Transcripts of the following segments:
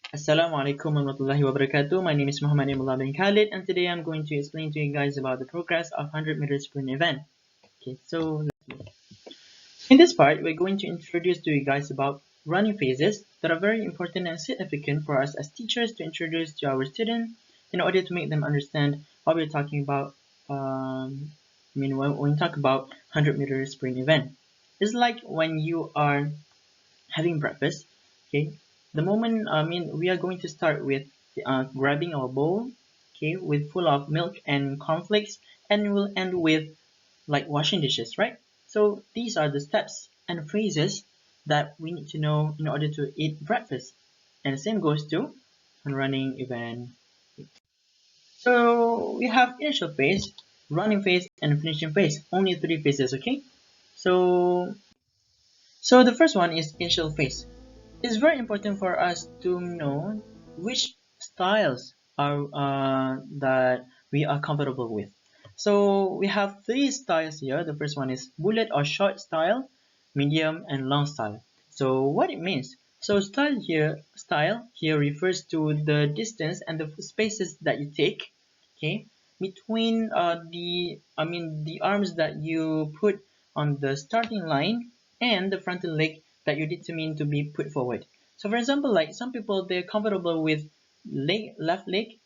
Assalamualaikum warahmatullahi wabarakatuh. My name is Muhammad Imullah bin Khalid, and today I'm going to explain to you guys about the progress of 100 meter sprint event. Okay, so in this part, we're going to introduce to you guys about running phases that are very important and significant for us as teachers to introduce to our students in order to make them understand what we're talking about. When we talk about 100 meter sprint event, it's like when you are having breakfast. Okay, the moment we are going to start with grabbing our bowl, okay, with full of milk and cornflakes, and we'll end with like washing dishes, right? So these are the steps and phrases that we need to know in order to eat breakfast, and the same goes to running event. So we have initial phase, running phase, and finishing phase. Only three phases, okay? So the first one is initial phase. It's very important for us to know which styles are that we are comfortable with. So we have three styles here. The first one is bullet or short style, medium and long style. So what it means? So style here refers to the distance and the spaces that you take, okay, between the arms that you put on the starting line and the frontal leg that you determine to be put forward. So for example, like some people, they're comfortable with left leg.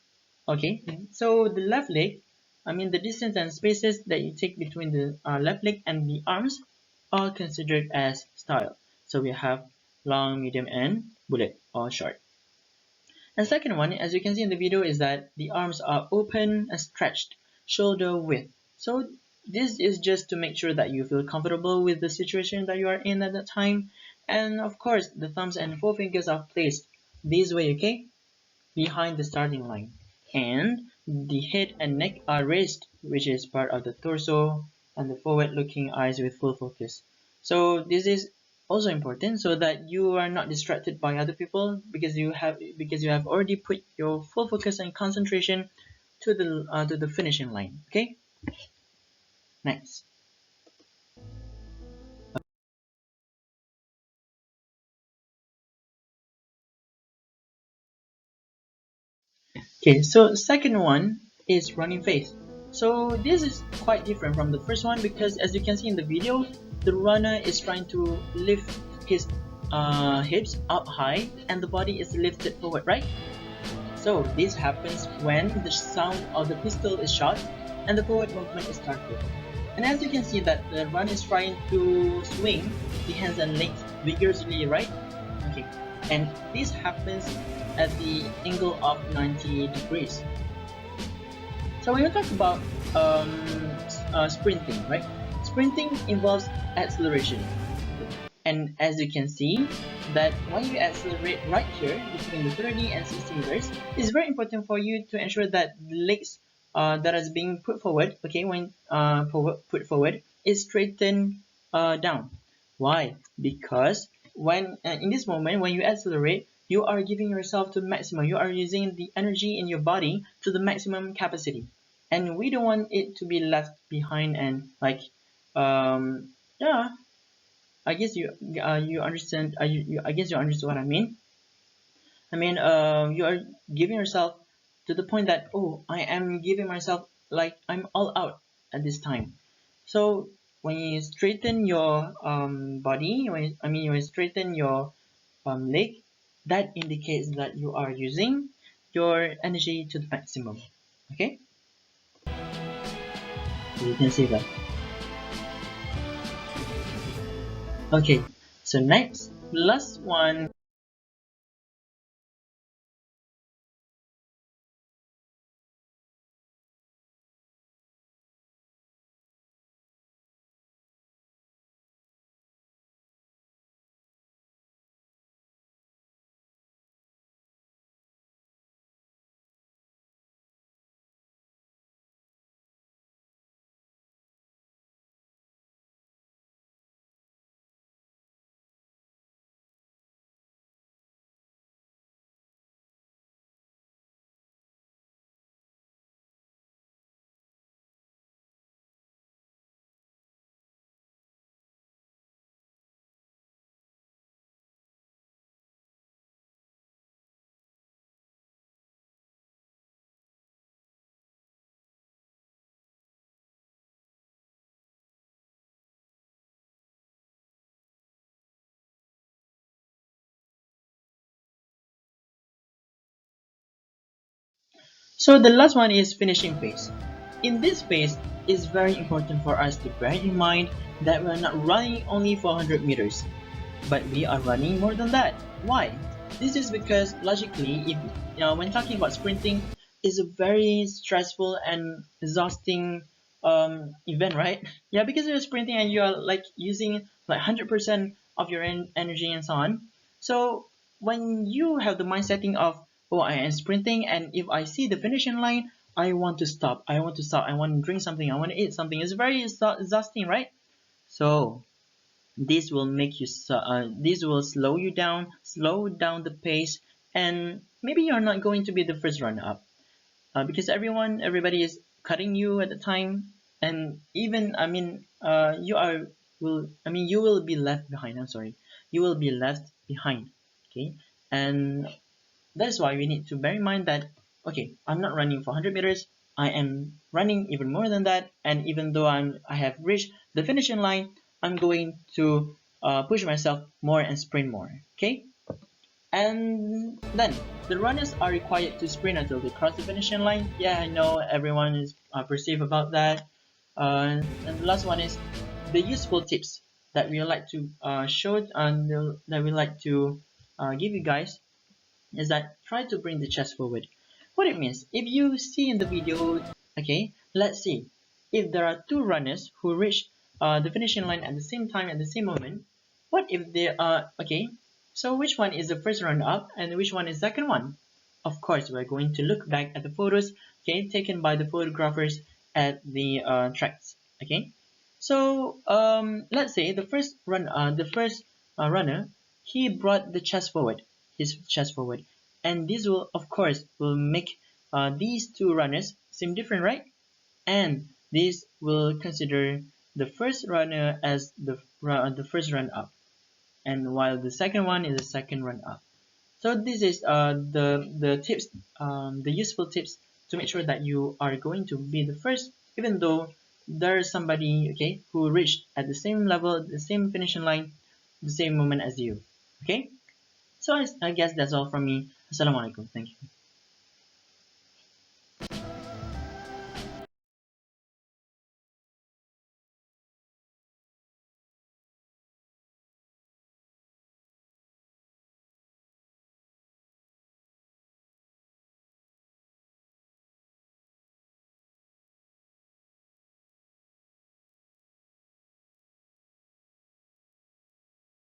Okay, so the left leg, the distance and spaces that you take between the left leg and the arms are considered as style. So we have long, medium, and bullet or short. And second one, as you can see in the video, is that the arms are open and stretched, shoulder width. So this is just to make sure that you feel comfortable with the situation that you are in at that time. And of course, the thumbs and forefingers are placed this way, okay, behind the starting line. And the head and neck are raised, which is part of the torso, and the forward looking eyes with full focus. So this is also important so that you are not distracted by other people because you have already put your full focus and concentration to the finishing line. Okay, next. Okay, so second one is running phase. So this is quite different from the first one because as you can see in the video, the runner is trying to lift his hips up high and the body is lifted forward, right? So this happens when the sound of the pistol is shot and the forward movement is started. And as you can see that the runner is trying to swing the hands and legs vigorously, right? Okay, and this happens at the angle of 90 degrees. So when we talk about sprinting, right? Sprinting involves acceleration. And as you can see, that when you accelerate right here between the 30 and 60 meters, it's very important for you to ensure that the legs that is being put forward, okay, when put forward, is straightened down. Why? Because when in this moment, when you accelerate, you are giving yourself to maximum. You are using the energy in your body to the maximum capacity, and we don't want it to be left behind and like yeah, I guess you understand. I guess you understand what I mean. You are giving yourself to the point that, oh, I am giving myself like I'm all out at this time. So when you straighten your body, when you straighten your leg, that indicates that you are using your energy to the maximum. Okay, so you can see that. Okay, so next, last one. So the last one is finishing phase. In this phase, it's very important for us to bear in mind that we're not running only 400 meters, but we are running more than that. Why? This is because logically, if when talking about sprinting, is a very stressful and exhausting event, right? Yeah, because you're sprinting and you are like using like 100% of your energy and so on. So when you have the mind setting of, oh, I am sprinting, and if I see the finishing line, I want to stop. I want to stop. I want to drink something. I want to eat something. It's very exhausting, right? So this will make you this will slow down the pace, and maybe you're not going to be the first runner up, because everybody is cutting you at the time, and even you will be left behind. I'm sorry, you will be left behind. Okay, and that's why we need to bear in mind that, okay, I'm not running for 100 meters. I am running even more than that, and even though I have reached the finishing line, I'm going to push myself more and sprint more. Okay, and then the runners are required to sprint until they cross the finishing line. Yeah, I know everyone is perceived about that. And the last one is the useful tips that we like to show and that we like to give you guys, is that try to bring the chest forward. What it means, if you see in the video, okay, let's see, if there are two runners who reach the finishing line at the same time at the same moment, what if they are, okay, so which one is the first runner up and which one is second one? Of course, we're going to look back at the photos, okay, taken by the photographers at the tracks, okay. So let's say the first runner, he brought the chest forward, his chest forward, and this will of course will make these two runners seem different, right? And this will consider the first runner as the first run up, and while the second one is the second run up. So this is the tips, the useful tips to make sure that you are going to be the first, even though there's somebody, okay, who reached at the same level, the same finishing line, the same moment as you. Okay, so I guess that's all from me. Assalamualaikum. Thank you.